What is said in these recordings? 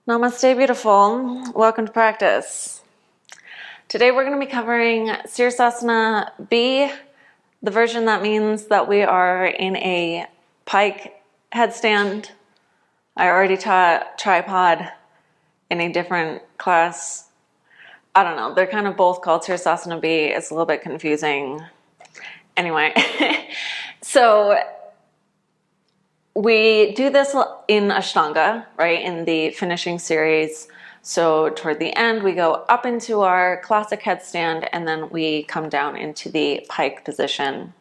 Namaste, beautiful. Welcome to practice. Today we're going to be covering Sirsasana B, the version that means that we are in a pike headstand. I already taught tripod in a different class. I don't know, they're kind of both called Sirsasana B. It's a little bit confusing. Anyway, so we do this in Ashtanga, right, in the finishing series. So toward the end, we go up into our classic headstand and then we come down into the pike position.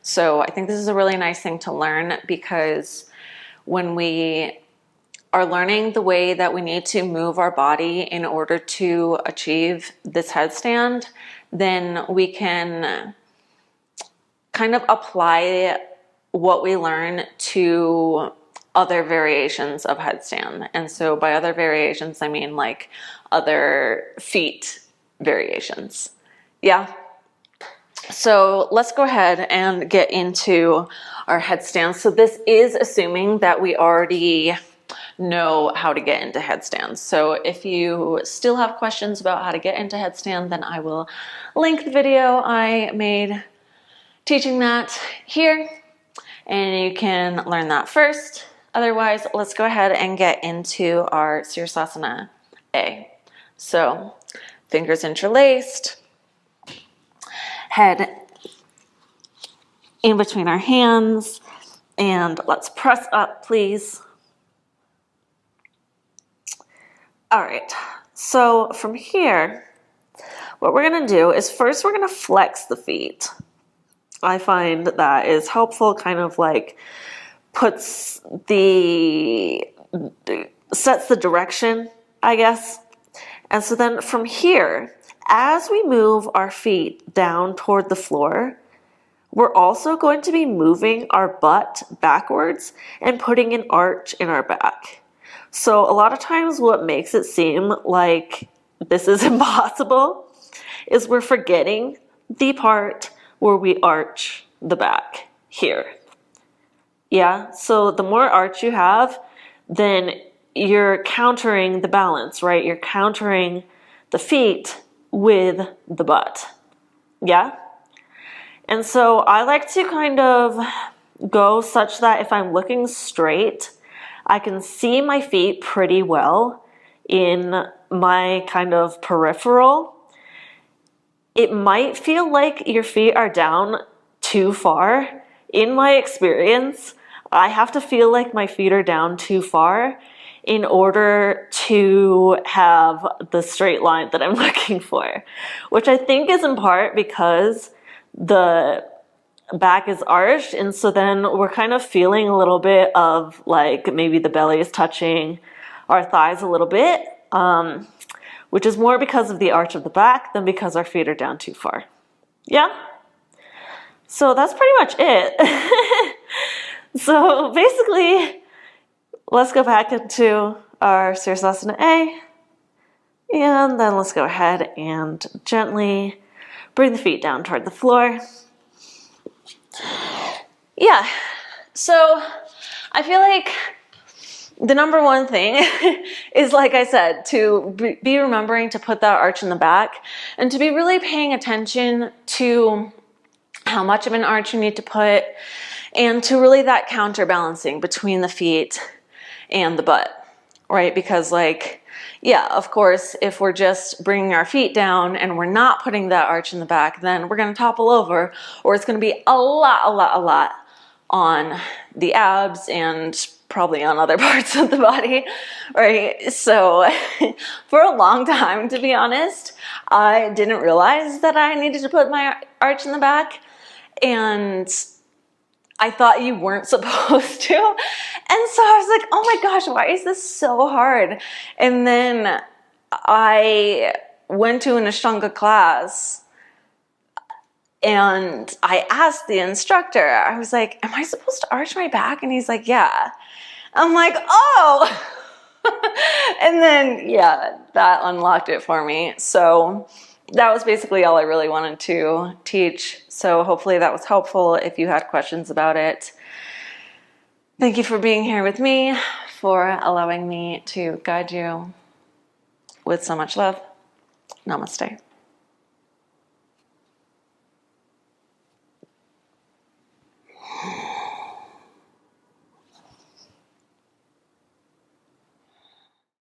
So I think this is a really nice thing to learn because when we are learning the way that we need to move our body in order to achieve this headstand, then we can kind of apply what we learn to other variations of headstand. And so by other variations, I mean like other feet variations. Yeah. So let's go ahead and get into our headstand. So this is assuming that we already know how to get into headstands. So if you still have questions about how to get into headstand, then I will link the video I made teaching that here, and you can learn that first. Otherwise, let's go ahead and get into our Sirsasana A. So, fingers interlaced, head in between our hands, and let's press up, please. All right, so from here, what we're gonna do is first we're gonna flex the feet. I find that is helpful, kind of like sets the direction, I guess. And so then from here, as we move our feet down toward the floor, we're also going to be moving our butt backwards and putting an arch in our back. So a lot of times what makes it seem like this is impossible is we're forgetting the part where we arch the back here. Yeah, so the more arch you have, then you're countering the balance, right? You're countering the feet with the butt. Yeah? And so I like to kind of go such that if I'm looking straight, I can see my feet pretty well in my kind of peripheral. It might feel like your feet are down too far. In my experience, I have to feel like my feet are down too far in order to have the straight line that I'm looking for, which I think is in part because the back is arched, and so then we're kind of feeling a little bit of like maybe the belly is touching our thighs a little bit, which is more because of the arch of the back than because our feet are down too far. Yeah? So that's pretty much it. So basically, let's go back into our Sirsasana A, and then let's go ahead and gently bring the feet down toward the floor. Yeah, so I feel like the number one thing is, like I said, to be remembering to put that arch in the back and to be really paying attention to how much of an arch you need to put and to really that counterbalancing between the feet and the butt, right? Because like, yeah, of course, if we're just bringing our feet down and we're not putting that arch in the back, then we're going to topple over, or it's going to be a lot on the abs and probably on other parts of the body, right? So for a long time, to be honest, I didn't realize that I needed to put my arch in the back, and I thought you weren't supposed to. And so I was like, oh my gosh, why is this so hard? And then I went to an Ashtanga class and I asked the instructor, I was like, am I supposed to arch my back? And he's like, yeah. I'm like, oh. And then, yeah, that unlocked it for me. So that was basically all I really wanted to teach. So hopefully that was helpful if you had questions about it. Thank you for being here with me for allowing me to guide you with so much love. Namaste.